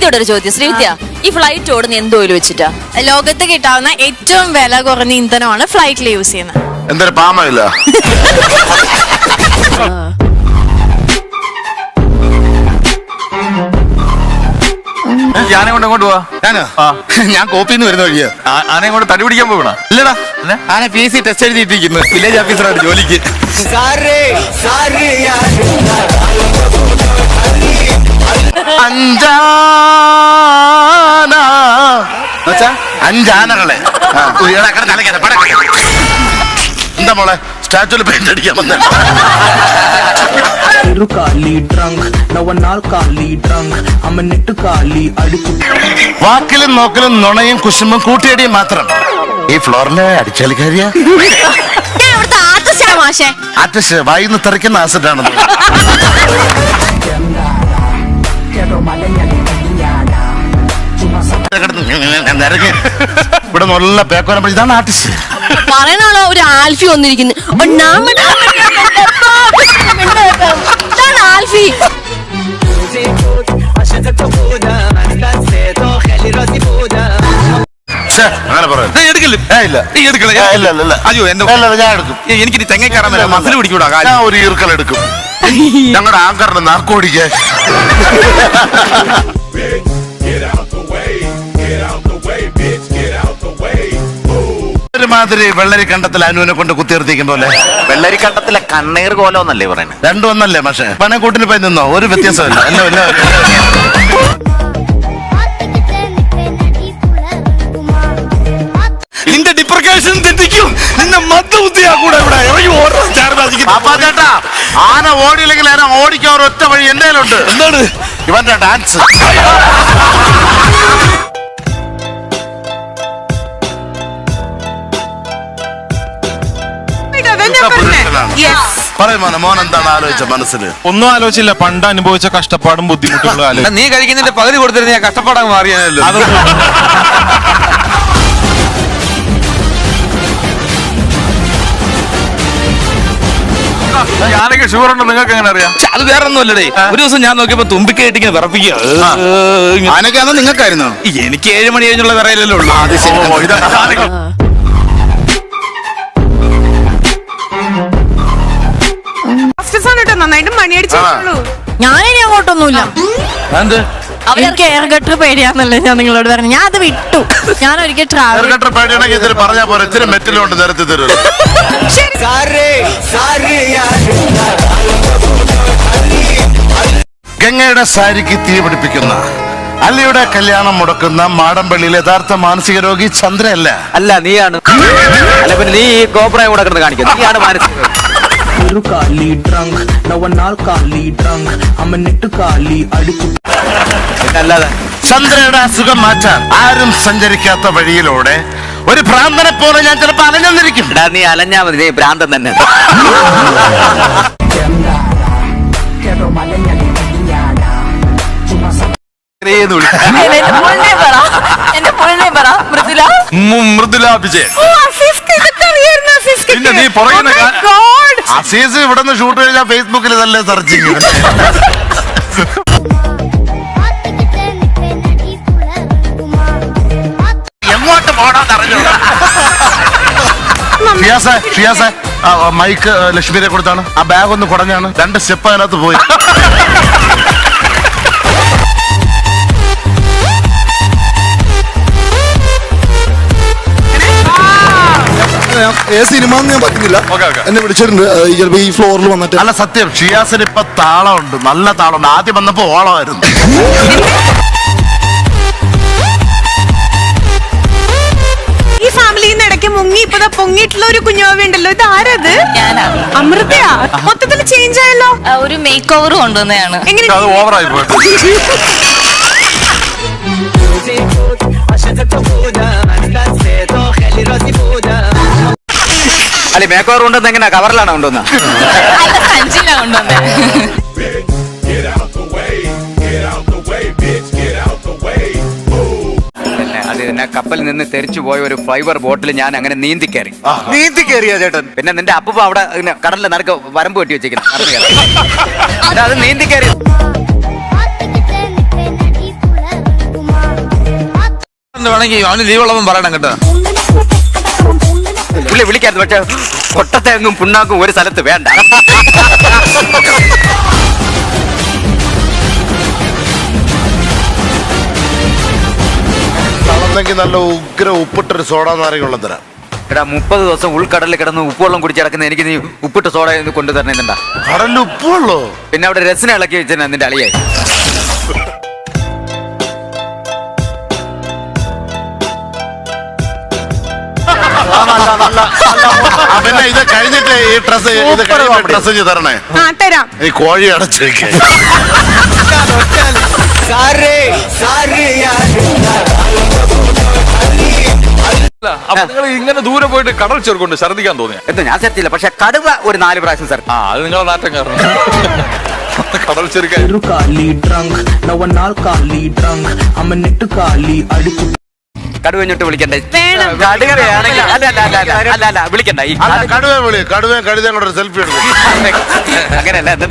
ശ്രീവിദ്യയുടെ ഒരു ചോദ്യം. ശ്രീവിദ്യ, ഈ ഫ്ലൈറ്റ് ഓടുന്ന എന്ത് ഓയിൽ വെച്ചിട്ടാ? ലോകത്ത് കിട്ടാവുന്ന ഏറ്റവും വില കുറഞ്ഞ ഇന്ധനമാണ് ഫ്ലൈറ്റിൽ യൂസ് ചെയ്യുന്നത്. എന്തൊരു പാമയില്ല. ആനെ കൊണ്ട് അങ്ങോട്ട് പോവാ. ഞാൻ കോപ്പിന്ന് വരുന്ന വഴിയാ. ആനെ കൊണ്ട് തടി പിടിക്കാൻ പോകണ? ഇല്ലടാ, ആനെ PC ടെസ്റ്റ് എഴുതിയിട്ടിരിക്കുന്നു വില്ലേജ് ഓഫീസറായിട്ട് ജോലിക്ക്. അഞ്ചാനകളെ എന്താ മോളെ സ്റ്റാച്ചുവിൽ പെയിന്റ് അടിക്കാൻ വന്ന? വാക്കിലും നോക്കലും നുണയും കുശുമ്പും കൂട്ടിയടിയും മാത്രം. ഈ ഫ്ലോറിലെ അടിച്ചാലിക്കാരിയാ ആർട്ടിസ്റ്റ് വായിന്ന് തെറിക്കുന്ന ആസിഡാണെന്ന്. ഇവിടെ നല്ല പേക്കോലം. ഇതാണ് ആർട്ടിസ്റ്റ്. പറയണോ ഒരു ആൽഫി വന്നിരിക്കുന്നു. ആൽഫി അങ്ങനെ പറയാം. ഞാൻ എടുക്കും. എനിക്ക് തെങ്ങ കയറാൻ മസിൽ പിടിക്കൂടാ. ഞാൻ ഒരു ഈർക്കൽ എടുക്കും. ഞങ്ങളുടെ ആങ്കറിന്റെ നാർക്കോടിക്കാൻ. ഒരുമാതിരി വെള്ളരി കണ്ടത്തിൽ അനുവിനെ കൊണ്ട് കുത്തിർത്തിക്കും പോലെ. വെള്ളരി കണ്ടത്തിലെ കണ്ണീർ കോലോന്നല്ലേ പറയുന്നത്? രണ്ടും ഒന്നല്ലേ പക്ഷേ പണക്കൂട്ടിന് പോയി നിന്നോ ഒരു വ്യത്യാസമില്ല. നിന്റെ ഡിപ്രക്കേഷൻ തെറ്റിക്കും. നിന്നെ മദ്ദബുദ്ധിയാ കൂടെ ഇവിടെ ചേട്ടാ. ആന ഓടിയില്ലെങ്കിൽ ആന ഓടിക്കാൻ ഒരൊറ്റ വഴി എന്റെ കയ്യിലുണ്ട്. എന്താണ്? ഇവന്റെ ഡാൻസ്. പറയുമോനെ മോൻ എന്താണ് ആലോചിച്ച മനസ്സിൽ? ഒന്നും ആലോചിച്ചില്ല. പണ്ട് അനുഭവിച്ച കഷ്ടപ്പാടും ബുദ്ധിമുട്ടുകളും ആലോചിച്ചു. നീ കഴിക്കുന്നതിന്റെ പകുതി കൊടുത്തിരുന്ന ഞാൻ കഷ്ടപ്പാടാൻ മാറിയാനല്ലോ. ഞാനൊക്കെ ഷുഗർ ഉണ്ടോ നിങ്ങൾക്ക് എങ്ങനെ അറിയാം? അത് വേറെ ഒന്നുമല്ലേ. ഒരു ദിവസം ഞാൻ നോക്കിയപ്പോ തുമ്പിക്കായിട്ട് ഇങ്ങനെ വിറപ്പിക്കുക. ആനക്കാന്ന് നിങ്ങൾക്കായിരുന്നു. എനിക്ക് 7 മണി കഴിഞ്ഞുള്ള വിറയിലല്ലോ ഉള്ളു. നന്നായിട്ട് മണിയടിച്ചോളൂ. ഞാനിനി അങ്ങോട്ടൊന്നുമില്ല. എനിക്ക് എയർ ഗട്ടർ പേടിയാന്നല്ലേ ഞാൻ നിങ്ങളോട് പറഞ്ഞു. ഞാൻ അത് വിട്ടു. ഞാൻ ഒരിക്കൽ ട്രാവൽ പേടിയാണെങ്കിൽ ഇതിൽ പറഞ്ഞാൽ പോലെ ഇച്ചിരി മെറ്റലുകൊണ്ട് നിരത്തി തരും. ഗംഗയുടെ സാരിക്ക് തീ പിടിപ്പിക്കുന്ന അല്ലിയുടെ കല്യാണം മുടക്കുന്ന മാടമ്പള്ളിയിലെ യഥാർത്ഥ മാനസിക രോഗി ചന്ദ്രയല്ല. അല്ല നീയാണ്. അല്ല പിന്നെ നീ ഈ കോപ്രായം കൂടെ കിടന്ന് കാണിക്കുന്നത്. നീയാണ് മാനസിക അല്ലാതെ. ചന്ദ്രയുടെ അസുഖം മാറ്റാൻ ആരും സഞ്ചരിക്കാത്ത വഴിയിലൂടെ ഒരു ഭ്രാന്തനെ പോലെ ഞാൻ ചിലപ്പോ അലഞ്ഞെന്നിരിക്കും. നീ അലഞ്ഞാ മതി. നീ ഭ്രാന്തൻ തന്നെ. മൃദുല വിജയൻ. അസീസ് ഇവിടെ നിന്ന് ഷൂട്ട് കഴിഞ്ഞാൽ ഫേസ്ബുക്കിൽ നല്ല സെർച്ചിങ്. എങ്ങോട്ട് പോടാന്നറിഞ്ഞു. ഷിയാസെ മൈക്ക് ലക്ഷ്മിയെ കൊടുത്താണ്. ആ ബാഗ് ഒന്ന് കുടഞ്ഞാണ്. 2 സ്റ്റെപ്പ് അതിനകത്ത് പോയി. സിനിമ ഞാൻ പറ്റുന്നില്ല. എന്നെ വിളിച്ചിട്ടുണ്ട് ചിലപ്പോ ഈ ഫ്ലോറിൽ വന്നിട്ട്. അല്ല സത്യം ഷിയാസിന് ഇപ്പൊ താളമുണ്ട്. നല്ല താളമുണ്ട്. ആദ്യം വന്നപ്പോ ഓളമായിരുന്നു. ഈ ഫാമിലിയിൽ നിന്ന് ഇടയ്ക്ക് മുങ്ങി ഇപ്പൊ പൊങ്ങിയിട്ടുള്ള ഒരു കുഞ്ഞുവാവ ഉണ്ടല്ലോ. ഇത് ആരത്? അമൃതയാ. മൊത്തത്തിൽ ചേഞ്ച് ആയല്ലോ. ഒരു മേക്ക് ഓവർ കൊണ്ടുവന്നതാണ്. അത് ഓവറായി പോയിട്ട്. അല്ലെ മേക്ക് ഓവർ കൊണ്ടുവന്ന എങ്ങനെയാ? കവറിലാണ് കൊണ്ടുവന്ന? അത് തന്നെ കപ്പലിൽ നിന്ന് തെറിച്ചു പോയ ഒരു ഫൈബർ ബോട്ടിൽ ഞാൻ അങ്ങനെ നീന്തി കയറിയാ ചേട്ടൻ. പിന്നെ നിന്റെ അപ്പൂപ്പ അവിടെ കടലിലെ നടുക്ക് വരമ്പ് കെട്ടി വെച്ചേക്കുന്നു. അത് നീന്തി കയറി. വേണമെങ്കിൽ അവന് ലീവ് ഉള്ളവൻ പറയണം കേട്ടോ. പുള്ളി വിളിക്കായിരുന്നു, പക്ഷെ കൊട്ടത്തേങ്ങും പുണ്ണാക്കും ഒരു സ്ഥലത്ത് വേണ്ട. തളന്നെങ്കിൽ നല്ല ഉഗ്ര ഉപ്പിട്ടൊരു സോഡ നാരങ്ങ തരാം. എടാ 30 ദിവസം ഉൾക്കടലിൽ കിടന്ന് ഉപ്പുവെള്ളം കുടിച്ചിടക്കുന്ന എനിക്ക് നീ ഉപ്പിട്ട് സോഡ കൊണ്ടുതരണേന്നുണ്ടാ. കടലിൽ ഉപ്പുള്ളൂ. പിന്നെ അവിടെ രസന ഇളക്കി വെച്ചാൽ നിന്റെ അളിയായി. പിന്നെ ഇത് കഴിഞ്ഞിട്ട് ഈ ഡ്രസ് തരണേ. ആ തരാം. ഈ കോഴി അടച്ചിരിക്കേ. അപ്പൊ നിങ്ങൾ ഇങ്ങനെ ദൂരെ പോയിട്ട് കടൽ ചെറുക്കൊണ്ട് ഛർദ്ദിക്കാൻ തോന്നിയ? എന്തോ ഞാൻ സെർച്ചില്ല, പക്ഷെ കടുവ ഒരു 4 പ്രാവശ്യം സർ. ആ അത് നിങ്ങളെ നാട്ടം കാരണം. കടൽ ചെറുക്കാൻ കടുവ ഇങ്ങോട്ട് വിളിക്കണ്ടേ? വേണം. കടുവയാണെങ്കിൽ അല്ല വിളിക്കണ്ട. ഈ കടുവ വിളി. കടുവ കഴുത കൂടെ ഒരു സെൽഫി എടുക്കും. അങ്ങനെയല്ല, എന്താ